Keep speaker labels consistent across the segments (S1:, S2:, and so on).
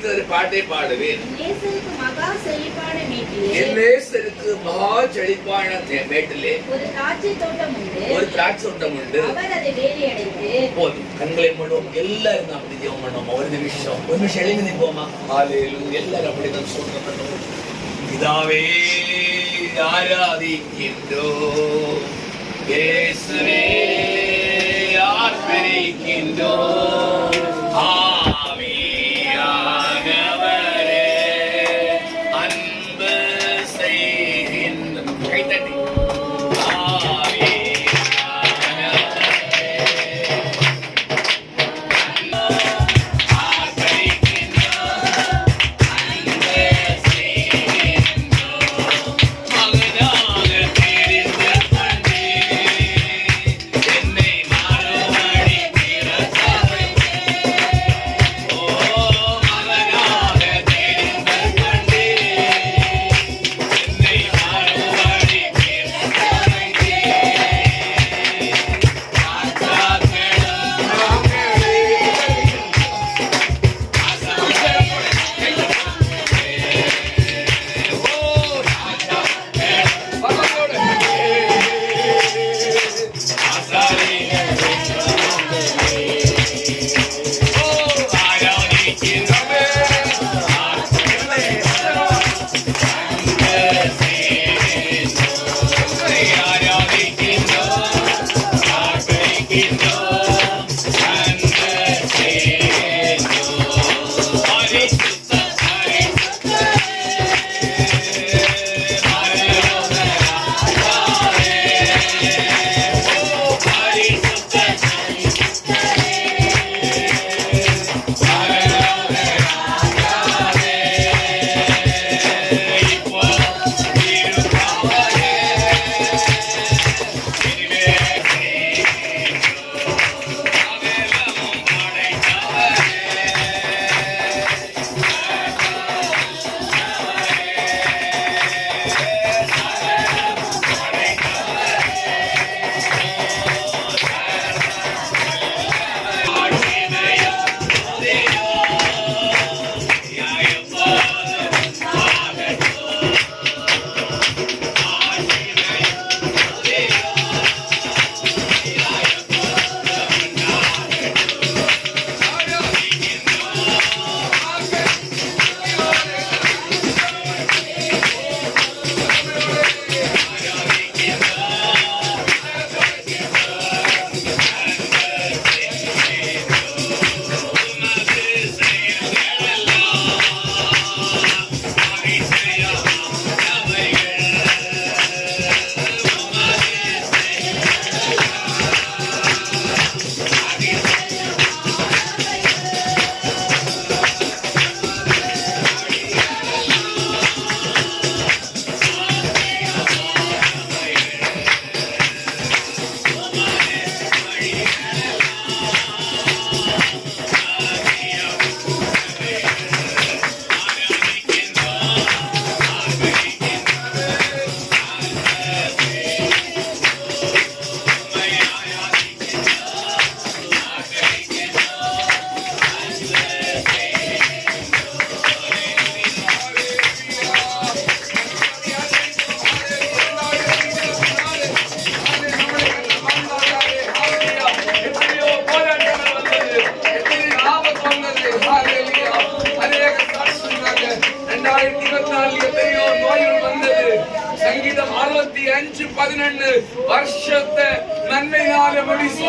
S1: குறித்து ஒரு பாட்டை பாடுவேன். என் நேசருக்கு மகா செழிப்பான மேட்டிலே ஒரு திராட்சை தோட்டம் உண்டு. போதும், கண்களை மூடும். எல்லாரும் அப்படி ஜெபம் பண்ணுவோம். ஒரு நிமிஷம் எழுதி நிற்போமா? ஹல்லேலூயா. எல்லாரும் அப்படிதான் சொல்றோம். பிதாவே ஆராதிக்கின்றோம், இயேசுவே ஆர்ப்பரிக்கின்றோம், ஆவியானவரே அன்பு செய்கின்றோம். கைத்தட்டி
S2: சங்கீதம் 65:11 வருஷத்தை நன்மையால முடிச்சு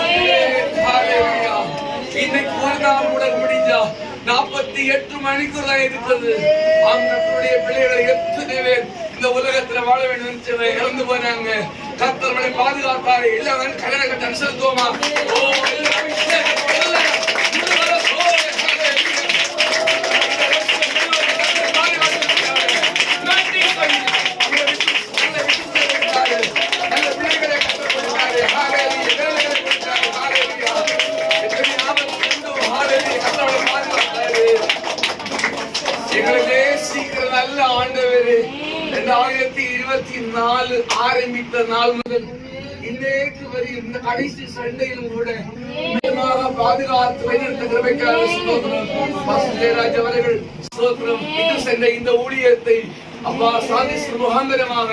S2: இன்னைக்கு ஒரு நாள் கூட முடிஞ்சா 48 மணிக்குள்ள இருக்குது. அவங்களுடைய பிள்ளைகளை எத்தனை பேர் இந்த உலகத்துல வாழ வேண்டும் இறந்து போனாங்க. கர்த்தர்களை பாதுகாத்தாரு. எல்லாரும் கல்யாண கட்டம் செலுத்துவோமா? நல்ல ஆண்டவரே, 2024 ஆரம்பித்த நாள் முதல் இன்றைக்கு வரை இந்த கடைசி சண்டையிலும் கூட பாதுகாத்து வைத்திருந்த கிருபைக்காக ஸ்தோத்திரம். பாஸ்டர் ஜெயராஜ் அவர்கள் ஸ்தோத்திரம். இந்த சண்டை இந்த ஊழியத்தை அப்பா சாதிஸ் முகாந்தரமாக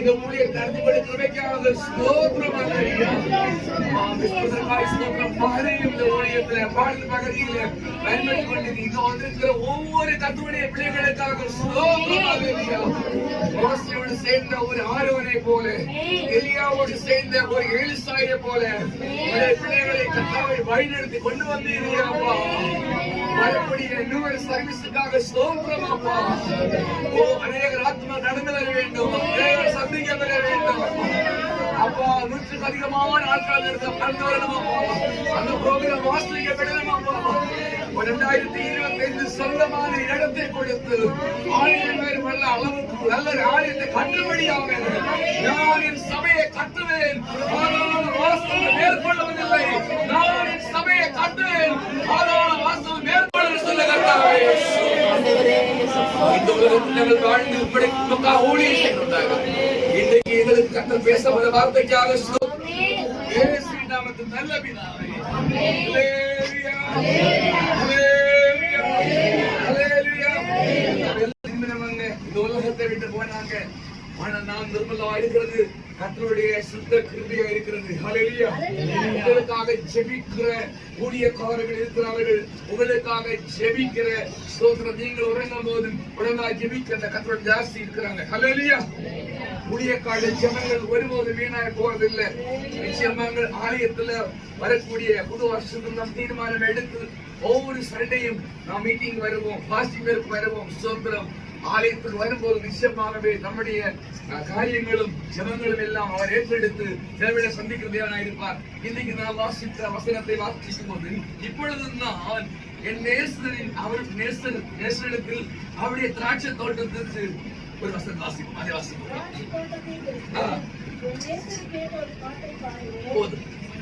S2: இந்த ஊழியத்தை நடத்தி கொடுக்கிறவைக்காக ஸ்தோத்திரம். இந்த ஊழியத்துல பாடல் பகுதியில பயன்படுத்திக் கொண்டு இங்க வந்திருக்கிற ஒவ்வொரு கத்துடைய பிள்ளைகளுக்காக ஸ்தோத்திரம். மோசையோடு சேர்ந்த ஒரு ஆரோனை போல, எலியாவோடு சேர்ந்த ஒரு எலிசாயை போல பிள்ளைகளை கத்தாவை வழிநடத்தி கொண்டு வந்தீர்களப்பா. மறுபடிய இன்னொரு சர்வீஸுக்காக ஸ்தோத்திரம் அப்பா. அநேக ஆத்மா கடந்து வர வேண்டும், சந்திக்க பெற வேண்டும் அப்பா. 100க்கு அதிகமான ஆட்கள் இருக்க கடந்து வரணும் அப்பா. அந்த ப்ரோக்ராம் வாசிக்கப்படணும் அப்பா. 2025 சொந்தமான இடத்தை கொடுத்து 1000 பேர் வல்ல அளவுக்கு நல்ல ஆலயத்தை கட்டுபடியாக நான் என் சபையை கட்டுவேன். வாசல் மேற்கொள்ளவில்லை, நான் என் சபையை கட்டுவேன். வாசல் மேற்கொள்ள சொல்ல கர்த்தாவே. இந்த உலகத்தில் நாங்கள் வாழ்ந்து இப்படி ஊழியம் செய்கிறார்கள். இன்றைக்கு எங்களுக்கு கர்த்தர் பேச வர வார்த்தைக்காக இயேசு நாமத்தில் நல்ல பிதாவே. ஹல்லேலூயா, ஹல்லேலூயா, ஹல்லேலூயா. இந்த உலகத்தை விட்டு போனாங்க, ஆனா நான் நிர்மலா இருக்கிறது கர்த்தருடைய சுத்த கிருபையா இருக்கிறது. ஹல்லேலூயா. உங்களுக்காக ஜெபிக்கிற ஊழியக்காரர்கள் இருக்கிறார்கள், உங்களுக்காக ஜெபிக்கிற ஸ்தோத்திரம். நீங்கள் உறங்கும் போது உடனே ஜெபிக்கிற கர்த்தருடைய ஜாஸ்தி இருக்கிறாங்க. ஹல்லேலூயா. ஊழியக்கார ஜனங்கள் ஒருபோது வீணாய் போறதில்லை. நிச்சயமாக ஆலயத்துல வரக்கூடிய புது வருஷத்துக்கு நாம் தீர்மானம் எடுத்து ஒவ்வொரு சண்டையும் நாம் மீட்டிங் வருவோம், பாஸ்டிங் வருவோம். ஸ்தோத்திரம். ஆலயத்துக்கு வரும்போது நிச்சயமாகவே நம்முடைய காரியங்களும் ஜனங்களும் எல்லாம் அவர் ஏற்றெடுத்து தேவையை சந்திக்கிறதா இருப்பார். இன்னைக்கு நான் வாசித்த வசனத்தை வாசிக்கும் போது இப்பொழுது நான் என் நேசரின் அவருக்கு நேசரிடத்தில் அவருடைய திராட்சை தோட்டத்திற்கு ஒரு வசனம் வாசிப்போம். அதை வாசிப்போம்.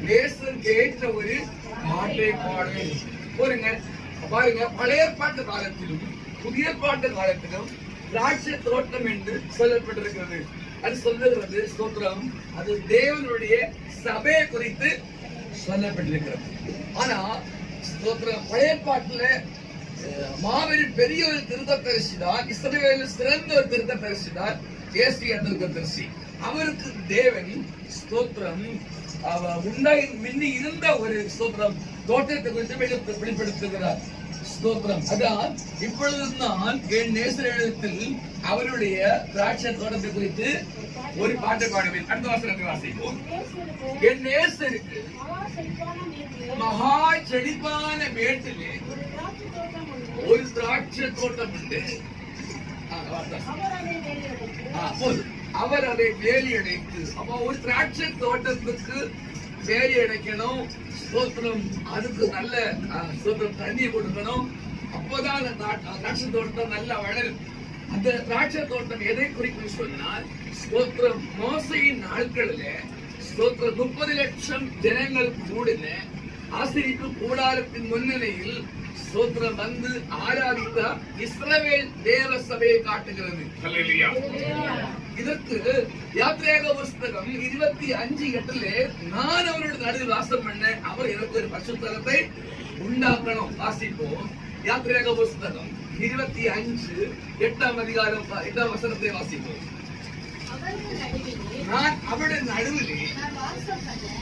S2: நேசருக்கு ஏற்ற ஒரு பாட்டை பாடுவேன். பாருங்க, பழைய பாட்டு காலத்திலும் புதிய பாட்டு காலத்திலும் திராட்சை தோட்டம் என்று சொல்லப்பட்டிருக்கிறது. அது சொல்லுகிறது ஸ்தோத்திரம், அது தேவனுடைய சபையை குறித்து சொல்லப்பட்டிருக்கிறது. ஆனா ஸ்தோத்திரம், பழைய பாட்டுல மாபெரும் பெரிய ஒரு திருத்ததரிசி தான், இஸ்ரவேலில் சிறந்த ஒரு திருத்ததரிசி தான் ஏசியா திருத்ததரிசி. அவருக்கு தேவன் ஸ்தோத்திரம் முன்னி இருந்த ஒரு ஸ்தோத்திரம் தோட்டத்தை குறித்து வெளிப்படுத்துகிறார். ஸ்தோத்திரம். அதான் இப்பொழுது நான் என் நேசரிடத்தில் அவருடைய திராட்சை தோட்டத்தை குறித்து ஒரு பாட்டை பாடுவேன். அடுத்த வசனத்தை வாசிப்போம். என் நேசருக்கு மகா செழிப்பான மேட்டிலே ஒரு திராட்சை தோட்டம் உண்டு, அவர் அதை வேலி அடைத்து. அப்ப ஒரு திராட்சை தோட்டத்துக்கு வேலி அடைக்கணும். ஸ்தோத்திரம். அதுக்கு நல்ல ஸ்தோத்திரம் தண்ணி கொடுக்கணும். அப்போதான் அந்த திராட்சை தோட்டம் நல்லா வளரும். அந்த திராட்சை தோட்டம் எதை குறிக்கும் சொன்னால் ஸ்தோத்திரம், மோசையின் நாட்களில ஸ்தோத்திரம் 30 லட்சம் ஜனங்கள் கூடின ஆசரிப்பு கூடாரத்தின் முன்னிலையில் ஸ்தோத்திரம் வந்து ஆராதித்த இஸ்ரவேல் தேவ சபையை காட்டுகிறது. ஹல்லேலூயா. இதற்கு யாத்ரேக புஸ்தகம் 25:8 நான் அவரோட நடுவில் வாசம் பண்ண அவர் எனக்கு ஒரு பரிசுத்தலத்தை உண்டாக்கணும். வாசிப்போம். யாத்ரேக புஸ்தகம் 25:8 அதிகாரம் 8 வசனத்தை வாசிப்போம். நான் அவருடைய நடுவிலே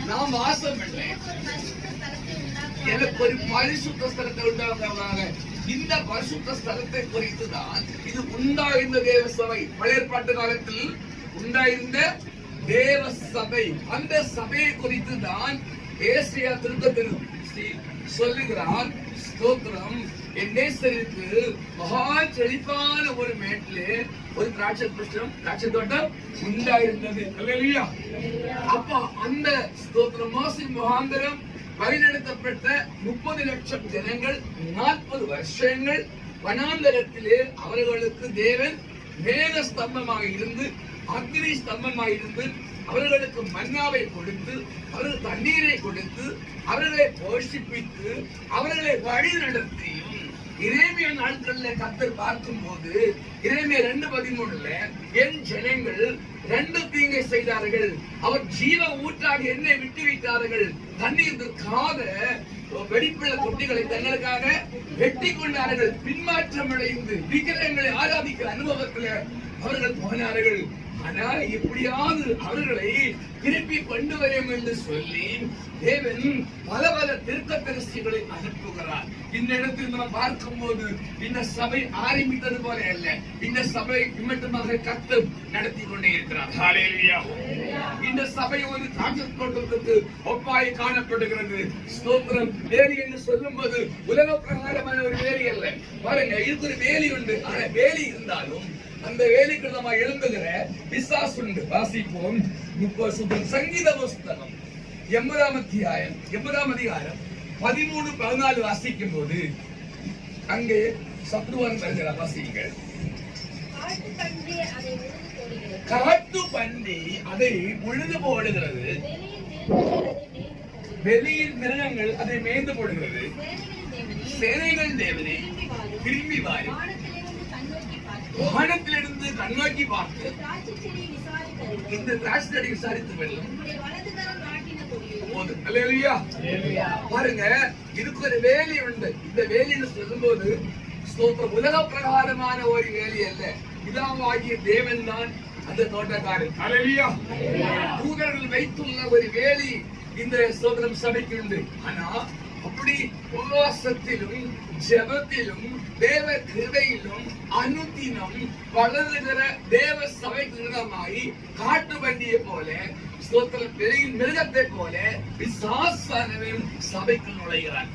S2: நான் வாசம் பண்ணேன், எனக்கு ஒரு பரிசுத்த ஸ்தலத்தை உண்டாக்குறாங்க. இந்த பரிசுத்த ஸ்தலத்தை குறித்துதான் இது உண்டாயிருந்த தேவ சபை. பழைய ஏற்பாட்டு காலத்தில் உண்டாயிருந்த தேவ சபை, அந்த சபையை குறித்துதான் ஏசியா திருத்ததரிசி சொல்லுகிறார். ஸ்தோத்திரம். என் நேசருக்கு மகா செழிப்பான ஒரு மேட்டிலே ஒரு திராட்சை தோட்டம் உண்டாயிருந்தது. ஹல்லேலூயா. அப்ப அந்த ஸ்தோத்திரம் மோசே முகாந்தரம் வழிநடத்தப்பட்ட 30 லட்சம் ஜனங்கள் 40 வருஷங்கள் வனாந்தரத்திலே அவர்களுக்கு தேவன் மேக ஸ்தம்பமாக இருந்து அக்னி ஸ்தம்பமாக இருந்து அவர்களுக்கு மன்னாவை கொடுத்து அவர்களுக்கு தண்ணீரை கொடுத்து அவர்களை போஷிப்பித்து அவர்களை வழி நடத்தியும் எரேமியா நாட்களில் கர்த்தர் பார்க்கும் போது எரேமியா 2:13 என் ஜனங்கள் 2 தீங்கை செய்தார்கள். அவர் ஜீவ ஊற்றாக என்னை விட்டு வைத்தார்கள். தண்ணீர் நிற்காத வெடிப்புள்ள தொட்டிகளை தங்களுக்காக வெட்டி கொண்டார்கள். பின்மாற்றம் அடைந்து விக்கிரகங்களை ஆராதிக்கிற அனுபவத்தில் அவர்கள் போனார்கள். ஆனால் எப்படியாவது அவர்களை திருப்பி கொண்டு வரும் என்று சொல்லி தேவன் பல தீர்க்கதரிசிகளை அனுப்புகிறார். இந்த இடத்தில் நாம் பார்க்கும் போது இந்த சபை ஆரம்பித்தது போல அல்ல. இந்த சபை மட்டுமாக கர்த்தர் நடத்தி கொண்டே இருக்கிறார். ஹல்லேலூயா. இந்த சபை ஒரு திராட்சை தோட்டத்துக்கு ஒப்பாய் காணப்படுகிறது. ஸ்தோத்திரம். வேலி என்று சொல்லும் போது உலக பிரகாரமான ஒரு வேலி அல்ல. பாருங்க, இதுக்கு ஒரு வேலி உண்டு. ஆனா வேலி இருந்தாலும் அந்த வேலைக்கு நம்ம எழுந்துகிற பிசாசு உண்டு. வாசிப்போம். சங்கீத புஸ்தகம் 80ஆம் அத்தியாயம் 80ஆம் அதிகாரம் 13-14 வாசிக்கும் போது அங்கே சத்ருவான் வருகிற வாசிங்கள். காட்டு பன்றி அதை உழுது போடுகிறது, வெளியில் மிருகங்கள் அதை மேய்ந்து போடுகிறது. சேனைகள் தேவனே திரும்பி வாரி வானத்திலிருந்து கண்ணோக்கி பார்த்து இந்த திராட்சை செடி விசாரித்து வெல்லும். பாருங்க, இதுக்கு ஒரு வேலி உண்டு. இந்த வேலின்னு சொல்லும் போது உலக பிரகாரமான ஒரு வேலி அல்ல. பிதாவாகிய தேவன் தான் அந்த தோட்டக்காரன். தூதர்கள் வைத்துள்ள ஒரு வேலி இந்த ஸ்தோத்திரம் சபைக்கு உண்டு. ஆனா அப்படி உபவாசத்திலும் ஜெபத்திலும் தேவ கிருபையிலும் அனுதினம் வளருகிற தேவ சபைக்கு விரோதமாய் காட்டு வண்டியை போல மிருகத்தை போல பிசாசானவன் சபைக்கு நுழைகிறான்.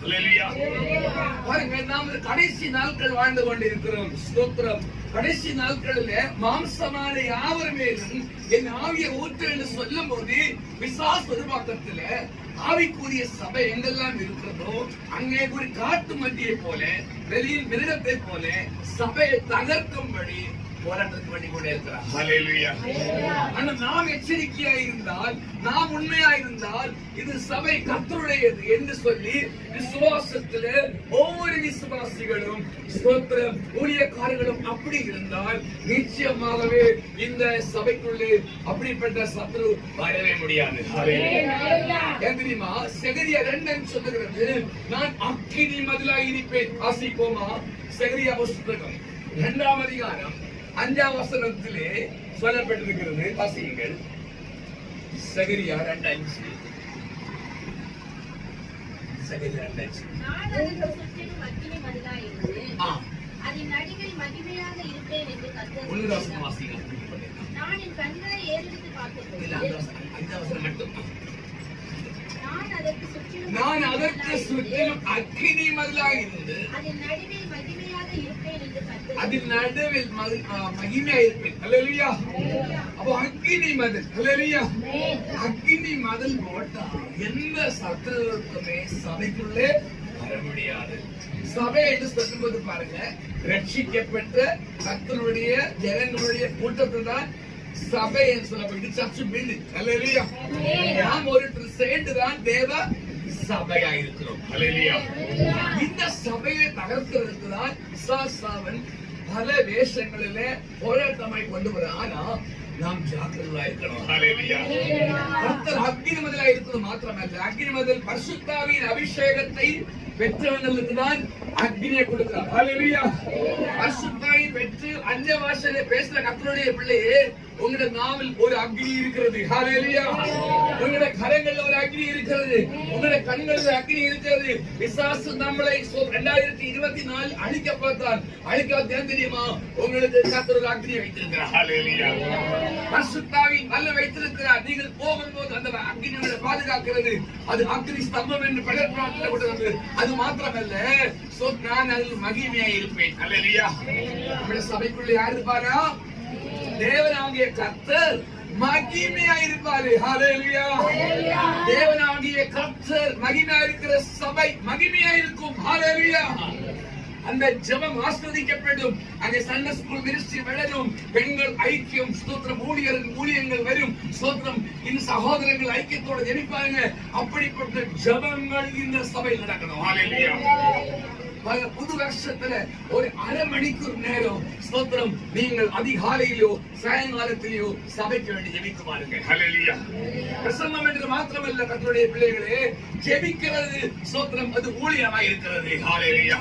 S2: பாருங்க, நாம் கடைசி நாட்கள் வாழ்ந்து கொண்டிருக்கிறோம். ஸ்தோத்திரம். கடைசி நாட்களில் மாம்சமான யாவர் மேலும் என் ஆவியை ஊற்று என்று சொல்லும் போது பிசாசு ஒரு பக்கத்துல ஆவிக்குரிய சபை எங்கெல்லாம் இருக்கிறதோ அங்கே ஒரு காட்டு மத்தியை போல வெளியில் மிருகத்தை போல சபையை தகர்க்கும்படி போராட்டத்துக்கு பண்ணி கொண்டே இருக்கிறார். ஹல்லேலூயா. ஆனா நாம் எச்சரிக்கையா இருந்தால், நாம் உண்மையா இருந்தால், இது சபை கர்த்தருடையது என்று சொல்லி விசுவாசத்துல ஒவ்வொரு விசுவாசிகளும் ஸ்தோத்திரம் ஊழியக்காரர்களும் அப்படி இருந்தால் நிச்சயமாகவே இந்த சபைக்குள்ளே அப்படிப்பட்ட சத்ரு வரவே முடியாது. ஏன் தெரியுமா? செகரியா 2 சொல்லுகிறது, நான் அக்கினி மதிலாய் இருப்பேன். வாசிப்போமா? செகரியா புஸ்தகம் 2ஆம் அதிகாரம் 5ஆம் வசனத்திலே சொல்லப்பட்டிருக்கிறது. வாசியுங்கள். செகரியா 2:5. செகரியா 2:5.
S3: நான் அதற்கு சுற்றிலும் அக்கினி மதிலாய் இருந்து அதன் நடுவில் மகிமையாக இருப்பேன் என்று கர்த்தர் சொல்கிறார். நான் என் கண்களை ஏறெடுத்து பார்த்தபோது நான் அதற்கு சுற்றிலும் அக்கினி மதிலாய் இருந்து அதன் நடுவில் மகிமையாக இருப்பேன் என்று கர்த்தர்
S2: அதில் நடுவில் மகிமையா இருப்பேன். ஹல்லேலூயா. அப்போ அக்கினி மதில். ஹல்லேலூயா. அக்கினி மதில் போட்டா எந்த சத்துருக்குமே சபைக்குள்ளே வர முடியாது. சபை என்று சொல்லும்போது பாருங்க, ரட்சிக்கப்பட்ட கர்த்தருடைய ஜனங்களுடைய கூட்டத்தில் தான் சபை என்று சொல்லப்பட்டு சர்ச் பில்டிங். ஹல்லேலூயா. நாம் ஒரு சேர்ந்து தான் தேவ சபையா இருக்கிறோம். ஹல்லேலூயா. இந்த சபையை தகர்க்கிறதுக்கு தான் பிசாசாவன் பல வேஷங்களிலே போராட்டமாய் கொண்டு வர. ஆனா நாம் ஜாக்கிரதையா இருக்கணும். ஹல்லேலூயா. கர்த்தர் அக்கினி மதிலா இருக்கிறது மாத்திரமல்ல, அக்கினி மதில் பரிசுத்தாவியின் அபிஷேகத்தை பெற்றவங்களுக்கு தான் அக்னியை கொடுக்கிறார். ஹல்லேலூயா. பரிசுத்தாவியை பெற்று அந்நிய பாஷையிலே பேசுற கர்த்தருடைய பிள்ளையே, உங்களுடைய நாவில் ஒரு அக்னி இருக்கிறது. ஹல்லேலூயா. உங்களுடைய கரங்கள்ல ஒரு அக்னி இருக்கிறது. உங்களுடைய கண்களில் அக்னி இருக்கிறது. பிசாசு நம்மளை 2024 அழிக்க பார்த்தால் அழிக்க தெரியுமா? உங்களுக்கு கர்த்தர் ஒரு அக்னியை வைத்திருக்கிறார். ஹல்லேலூயா. பரிசுத்தாவின் நல்ல வைத்திருக்கிறார். நீங்கள் போகும்போது அந்த அக்னியை பாதுகாக்கிறது. அது அக்னி ஸ்தம்பம் என்று பலர் பிரார்த்தனை கொடுக்கிறது. அது மாத்திரமல்ல, நான் அதில் மகிமையா இருப்பேன். ஹல்லேலூயா. நம்முடைய சபைக்குள்ள யார் இருப்பாரா? தேவனாகிய கர்த்தர் மகிமையா இருப்பாரு. ஹல்லேலூயா. தேவனாகிய கர்த்தர் மகிமையா இருக்கிற சபை மகிமையா இருக்கும். ஹல்லேலூயா. அந்த ஜெபம் ஆஸ்வதிக்கப்படும். அங்கே சண்டே ஸ்கூல் மினிஸ்ட்ரி வளரும். பெண்கள் ஐக்கியம், ஸ்தோத்திரம், ஊழியங்கள் வரும். ஸ்தோத்திரம், இந்த சகோதரர்கள் ஐக்கியத்தோடு ஜெபிப்பாங்க. அப்படிப்பட்ட ஜெபங்கள் இந்த சபையில் நடக்கணும். ஹல்லேலூயா. புது வருஷத்துல ஒரு அரை மணிக்கூர் நேரம் ஸ்தோத்திரம் நீங்கள் அதிகாலையிலோ சாயங்காலத்திலேயோ சபைக்கு வேண்டி ஜெபித்து பாருங்க. ஹல்லேலூயா. பிரசங்கம் என்று மாத்திரமல்ல கர்த்தருடைய பிள்ளைகளே, ஜெபிக்கிறது ஸ்தோத்திரம் அது ஊழியமா இருக்கிறது. ஹல்லேலூயா.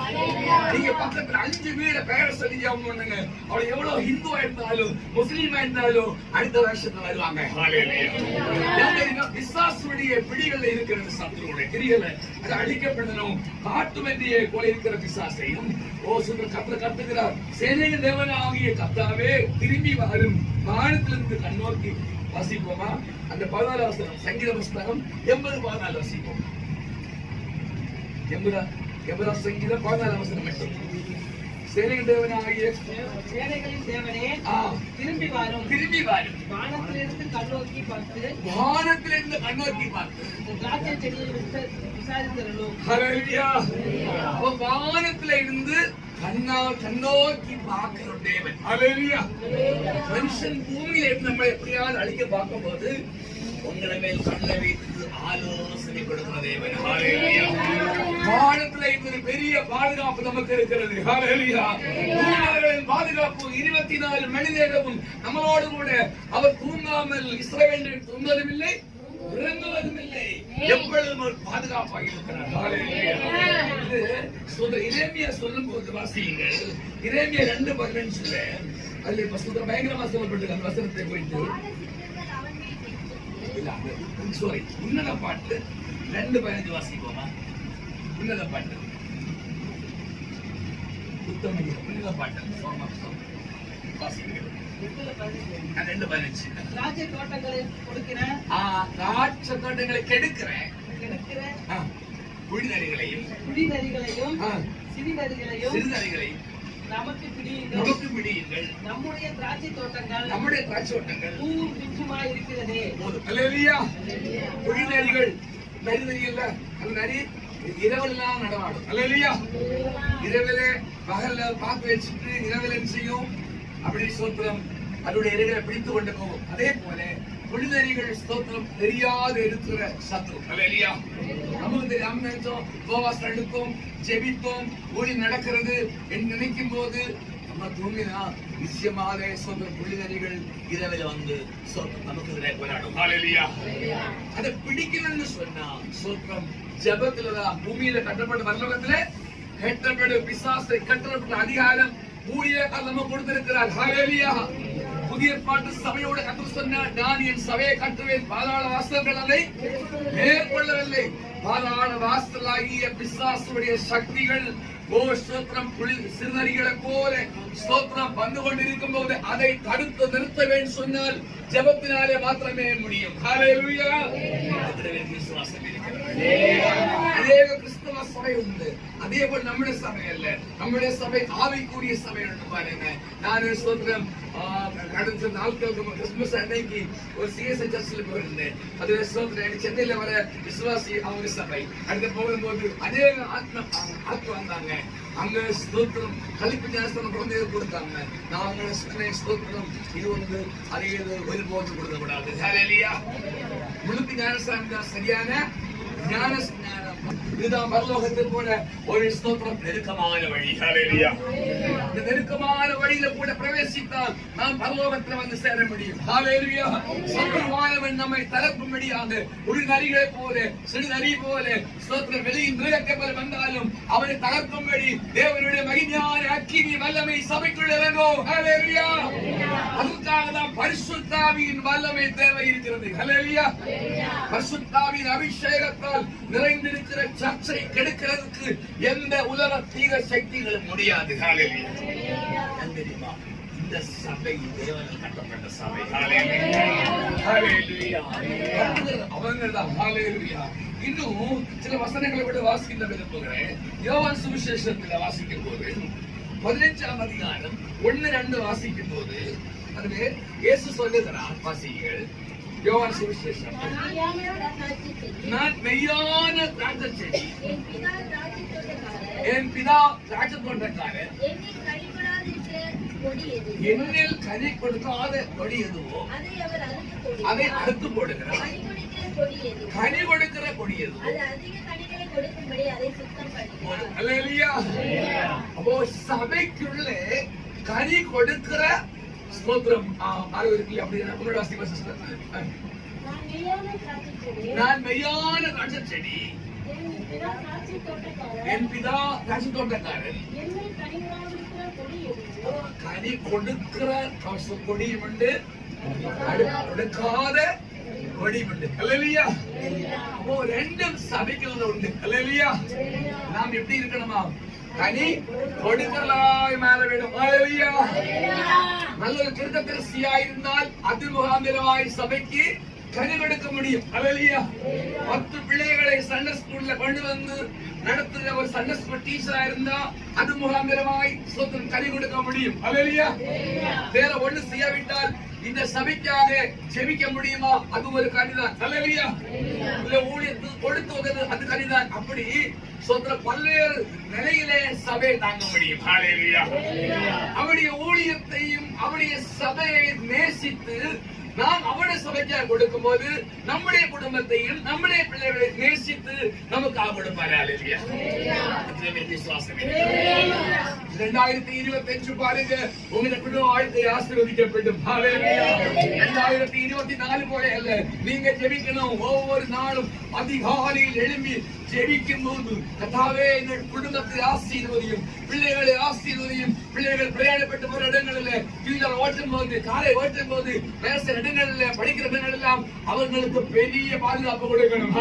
S2: நீங்க பக்கத்துல 5 வீட பேர சொல்லி ஜெபம் பண்ணுங்க. அவள் எவ்வளவு ஹிந்துவா இருந்தாலும் முஸ்லீமா இருந்தாலும் அடுத்த வருஷத்துல வருவாங்க. ஹல்லேலூயா. பிசாசுடைய பிடிகள் இருக்கிறது சத்துருடைய கிரிகளை அது அழிக்கப்படணும். காட்டு வெற்றியை போல இருக்கிற பிசாசையும் கத்துகிறார். சேனையின் தேவனாகிய கர்த்தாவே திரும்பி வரும் வானத்திலிருந்து கண்ணோக்கி வாசிப்போமா? அந்த 14 வசனம் சங்கீத புஸ்தகம் 80-14 வாசிப்போம். 80 சங்கீதம் 14 வசனம் மட்டும். சேனையின் தேவனாகிய
S4: சேனைகளின் தேவனே திரும்பி வாரும் வானத்திலிருந்து கண்ணோக்கி பார்த்து திராட்சை செடியை விசாரித்தருளும்.
S2: ஹல்லேலூயா. வானத்துல இருந்து கண்ணோக்கி பார்க்கிற தேவன். ஹல்லேலூயா. மனுஷன் பூமியில இருந்து நம்ம எப்படியாவது அழிக்க பார்க்கும்போது உங்களை மேல் கண்ணை வைத்து ஆலோசனை கொடுக்கிற தேவன். ஹல்லேலூயா. வானத்துல இருந்து பெரிய பாதுகாப்பு நமக்கு இருக்கிறது. ஹல்லேலூயா. பாதுகாப்பு 24 மணி நேரமும் நம்மளோடு கூட அவர் தூங்காமல் இஸ்ரவேலில் தூங்குவதும் இல்லை உறங்குவதும் இல்லை. எப்பொழுதும் ஒரு பாதுகாப்பாக இருக்கிறார். இறைமையா சொல்லும் போது வாசியுங்கள். இறைமையா 2:15 அதுல இப்ப பயங்கரமா சொல்லப்பட்டு அந்த வசனத்தை போயிட்டு உன்னத பாட்டு 2:15 வாசிப்போமா? உன்னத பாட்டு உன்னத பாட்டு வாசிங்கள். 2:15
S4: திராட்சை தோட்டங்களை கொடுக்கிறேன்,
S2: திராட்சை தோட்டங்களை கெடுக்கிறேன், குடிநதிகளையும் சிறுநதிகளையும்
S4: நமக்கு
S2: பிடியுங்கள்.
S4: நம்முடைய திராட்சை தோட்டங்கள் இருக்கிறதே.
S2: ஹல்லேலூயா. குடிநதிகள் நரிநதிகள்ல அந்த நரி இரவெல்லாம் நடமாடும். ஹல்லேலூயா. இரவிலே பகல்ல பார்த்து வச்சுட்டு இரவில செய்யும் அப்படி ஸ்தோத்திரம் அதனுடைய இறைகளை பிடித்துக் கொண்டு போகும். அதே போல குடிநரிகள் ஸ்தோத்திரம் தெரியாது இருக்கிற சத்ரு. ஹல்லேலூயா. நமக்கு தெரியாம நினைச்சோம் உபவாசம் எடுத்தோம் ஜெபித்தோம் ஊழி நடக்கிறது என்று நினைக்கும் போது நம்ம தூங்கினா நிச்சயமாக ஸ்தோத்திரம் குடிநரிகள் இரவில வந்து ஸ்தோத்திரம் நமக்கு போராடும். ஹல்லேலூயா. அதை பிடிக்கணும்னு சொன்னா ஸ்தோத்திரம் ஜெபத்துலதான் பூமியில கட்டப்பட்ட பரலோகத்துல கட்டப்படும் பிசாசை கட்டப்பட்ட அதிகாரம் ஊழியர்கள் நம்ம கொடுத்திருக்கிறார். ஹல்லேலூயா. புதிய பாட்டு சபையோட கர்த்தர் சொன்னார், நான் என் சபையை கட்டுவேன், பாதாள வாசல்கள் அதை மேற்கொள்ளவில்லை. பாதாள வாசலாகிய பிசாசுடைய சக்திகள் ஸ்தோத்திரம் சிறுநரிகளை போல ஸ்தோத்திரம் வந்து கொண்டிருக்கும் போது அதை தடுத்து நிறுத்த வேண்டும் சொன்னால் ஜெபத்தினாலே மாத்திரமே முடியும். ஹல்லேலூயா. விசுவாசம் இருக்கிறது. அநேக கிறிஸ்தவ சபை உண்டு. அதே போல் நம்முடைய சபை அல்ல. நம்முடைய சபை ஆவிக்குரிய சபை உண்டு. பாருங்க, நான் ஸ்தோத்திரம் கடந்த நாட்களுக்கு கிறிஸ்துமஸ் அன்னைக்கு ஒரு சிஎஸ்ஐ சர்ச்சில் போயிருந்தேன். அது ஸ்தோத்திரம் சென்னையில வர விசுவாசி அவங்க சபை. அடுத்து போகும்போது அநேக ஆத்மா வந்தாங்க. அங்க ஸ்தோத்திரம் கலிப்பு ஞானஸ்தானம் குழந்தைகள் கொடுத்தாங்க. நான் அவங்க சொன்னேன் ஸ்தோத்திரம் இது வந்து அதே ஒருபோது கொடுக்க கூடாது. ஹல்லேலூயா. முழுக்க ஞானஸ்தானம் தான் சரியான ஞானஸ்நானம். இதுதான் பரலோகத்தில் போல ஒரு ஸ்தோத்திரம் நெருக்கமான வழி. ஹல்லேலூயா. இந்த நெருக்கமான வழியில கூட பிரவேசித்தால் நாம் பரலோகத்தில் வந்து சேர முடியும். ஹல்லேலூயா. சத்துருவானவன் நம்மை தரப்பும்படியாக ஒரு நரிகளை போல சிறு நரி போல ஸ்தோத்திரம் வெளியின் மிருகத்தை போல வந்தாலும் அவனை தகர்க்கும்படி தேவனுடைய மகிமையான அக்கினி வல்லமை சபைக்குள்ள இறங்கும். ஹல்லேலூயா. அதுக்காக தான் பரிசுத்த ஆவியின் வல்லமை தேவை இருக்கிறது. ஹல்லேலூயா. பரிசுத்த ஆவியின் அபிஷேகத்தால் நிறைந்திருக்கிற சர்ச்சை கெடுக்கிறதுக்கு எந்த உலக தீய சக்திகளும் முடியாது. ஹல்லேலூயா. தெரியுமா, இந்த சபை தேவனால் கட்டப்பட்ட சபை. ஹல்லேலூயா. அவங்கதான். ஹல்லேலூயா. இன்னும் சில வசனங்களை விட வாசிக்கின்ற விரும்புகிறேன். யோவான் சுவிசேஷத்துல வாசிக்கும் போது 15ஆம் அதிகாரம் 1-2 வாசிக்கும் போது அதுவே இயேசு சொல்லுகிறார். வாசிகள் யோவான் சுவிசேஷம், நான் மெய்யான திராட்சை செடி, என் பிதா திராட்சை தோட்டக்காரர், என்னில் கனி கொடுக்காத கொடி எதுவோ அதை அறுத்து போடுகிறார். கனி கொடுக்கிற கொடி எதுவோ
S3: கொடுக்கும்படி அதை சுத்தம் பண்ணினார்.
S2: அல்லேலூயா. அப்போ சபைக்குள்ளே கனி கொடுக்கிற ஸ்தோத்திரம் இருக்கு. அப்படி உங்களோட வாசிக்க சிஸ்டர்.
S3: நான் மெய்யான திராட்சை செடி,
S2: நான் மெய்யான திராட்சை செடி,
S3: என் பிதா திராட்சை தோட்டக்காரர்,
S2: என் பிதா திராட்சை தோட்டக்காரன்,
S3: என்னை கனிவிடாதிருக்கிற கொடி எதுவோ,
S2: கனி கொடுக்கிற கொடியும் உண்டு, கனி கொடுக்காத கொடியும் உண்டு. அல்லேலூயா. அப்போ ரெண்டும் சபைக்குள்ள உண்டு. அல்லேலூயா. நாம் எப்படி இருக்கணுமா? கனி கொடுக்கலாய் மாற வேண்டும். அல்லேலூயா. நல்ல ஒரு திருத்தரிசியா இருந்தால் அது முகாந்திரமாய் சபைக்கு கனி கொடுக்க முடியும். அல்லேலூயா. 10 பிள்ளைகளை சண்டே ஸ்கூல்ல கொண்டு வந்து நடத்துகிற ஒரு சண்டே ஸ்கூல் டீச்சரா இருந்தா அது முகாந்திரமாய் சொந்தம் கனி கொடுக்க முடியும். அல்லேலூயா. வேற ஒண்ணு செய்யாவிட்டால் இந்த சபைக்காக ஜெபிக்க முடியுமா? அது ஒரு கனிதான். அல்லேலூயா. இந்த ஊழியத்துக்கு கொடுத்து அது கனிதான். அப்படி சொல்ற பல்வேறு நிலையிலே சபை தாங்க முடியும். அல்லேலூயா. அவருடைய ஊழியத்தையும் அவருடைய சபையை நேசித்து நாம் அவருடைய சபைக்காக கொடுக்கும் போது நம்முடைய குடும்பத்தையும் நம்முடைய பிள்ளைகளை நேசித்து நமக்காக கொடுப்பாரு. அல்லேலூயா. 2025 பாருங்க, உங்க குடும்ப வாழ்க்கை ஆசீர்வதிக்கப்படும். 2024 போல அல்ல. நீங்க ஜெபிக்கணும். ஒவ்வொரு நாளும் அதிகாலையில் எழும்பி ஜெபிக்கும் போது கர்த்தாவே எங்கள் குடும்பத்தை ஆசீர்வதியும், பிள்ளைகளை ஆசீர்வதியும். பிள்ளைகள் பிரயாணப்பட்டு போற இடங்களில் கீழே ஓட்டும் போது, காலை ஓட்டும் போது, பேசுற இடங்களில், படிக்கிற இடங்கள் எல்லாம் அவர்களுக்கு பெரிய பாதுகாப்பு கொடுக்கணும்.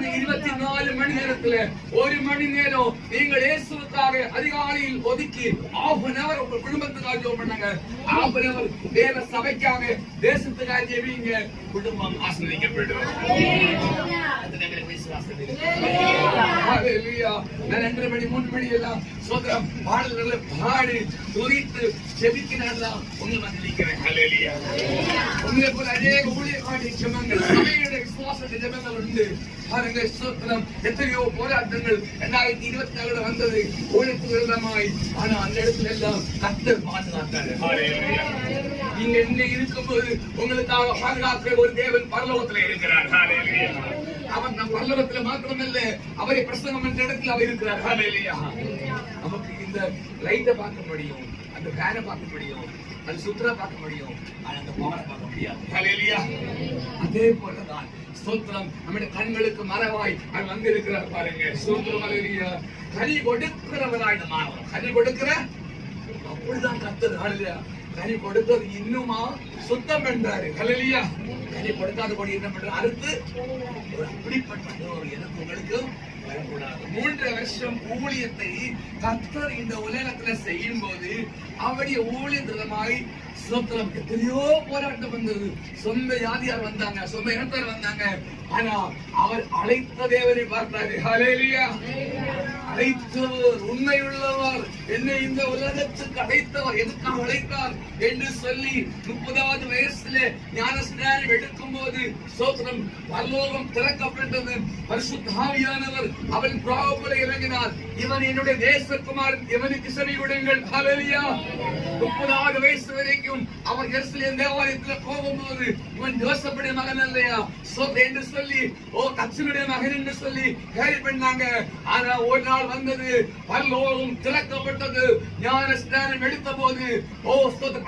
S2: 24 மணி நேரத்துல 1 மணி நேரம் நீங்கள் இயேசுவுக்காக அதிகாலையில் ஒதுக்கி 1/2 hour உங்க குடும்பத்துக்காக ஜெபம் பண்ணுங்க. 1/2 hour தேவ சபைக்காக, தேசத்துக்காக ஜெபிங்க. குடும்பம் ஆசீர்வதிக்கப்படும். ஹalleluya. நான் 2 மணி 3 மணி எல்லாம் சோதரம் பாடல்களை பாடி துதித்து ஜெபிக்கிறாங்களா உங்களை மன்னிக்கிறேன். ஹalleluya. உங்களை போல அநேக ஊழியக்காரடி ஜெபங்கள், சபையுடைய விசுவாசத்தை ஜெபங்கள் உண்டு. பாருங்க சோதரம் எத்தனையோ போராட்டங்கள் 2024 வந்தது ஊழியத்துக்கு விரோதமாய். ஆனா அந்த இடத்துல எல்லாம் கர்த்தர் பாதுகாத்தாரு. ஹalleluya. நீங்க இங்க இருக்கும்போது உங்களுக்காக பாதுகாக்கிற ஒரு தேவன் பரலோகத்துல இருக்கிறார். ஹalleluya. அவன் நம் பரலோகத்துல மாத்திரமல்ல, அவரை பிரசங்கம் என்ற இடத்துல அவர் இருக்கிறார். ஹalleluya. நமக்கு இந்த லைட்டை பார்க்க முடியும், அந்த ஃபேனை பார்க்க முடியும், அது சுத்தரா பார்க்க முடியும், ஆனா அந்த பவரை பார்க்க முடியாது. ஹalleluya. அதே போலதான் ஸ்தோத்திரம் நம்முடைய கண்களுக்கு மறைவாய் அவர் வந்து இருக்கிறார். பாருங்க ஸ்தோத்திரம். ஹalleluya. கனி கொடுக்கிறவராய் மாறணும். கனி கொடுக்கிற அப்படிதான் கர்த்தர். ஹalleluya. கனி கொடுத்தது இன்னுமா சுத்தம் என்றாரு. ஹalleluya. கனி கொடுக்காத கொடி என்ன பண்ற அறுத்து அப்படிப்பட்ட ஒரு எனக்கு உங்களுக்கு வரக்கூடாது. 3 வருஷம் ஊழியத்தை கர்த்தர் இந்த உலகத்துல செய்யும் போது அவருடைய ஊழியத்திலமாய் சோத்திரம் எத்தனையோ போராட்டம் வந்தது. சொந்த ஜாதியார் வந்தாங்க, சொந்த இனத்தார் வந்தாங்க. ஆனா அவர் அழைத்த தேவனை பார்த்தாரு. ஹalleluya. அழைத்தவர் உண்மையுள்ளவர், என்னை இந்த உலகத்துக்கு அழைத்தவர், எதுக்காக அழைத்தார் என்று சொல்லி 30வது வயசுல ஞானஸ்நானம் எடுக்கும் போது சோத்திரம் பரலோகம் திறக்கப்பட்டது. பரிசுத்த ஆவியானவர் அவன் பிராபல இறங்கினார். இவன் என்னுடைய தேசகுமார், இவனுக்கு செவி கொடுங்கள். ஹalleluya. 30வது வயசு வரைக்கும் அவர் எருசலேம் தேவாலயத்தில் போகும்போது இவன் யோசேப்புடைய மகன் இல்லையா என்று சொல்லி தச்சனுடைய மகன் என்று சொல்லி கேள்வி பண்ணாங்க. ஆனா ஒரு நாள் வந்தது, பரலோகம் திறக்கப்பட்டது. ஞானஸ்நானம் எடுத்த போது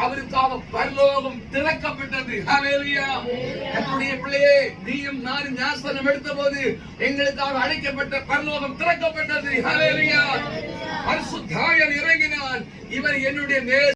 S2: அவருக்காக பரலோகம் திறக்கப்பட்டது. ஹalleluya. என்னுடைய பிள்ளையே, நீயும் நானும் ஞானஸ்நானம் எடுத்த போது எங்களுக்காக அழைக்கப்பட்ட பரலோகம் திறக்கப்பட்டது. ஹalleluya. பரிசுத்த ஆவியானவர் இறங்கினார். இவர் என்னுடைய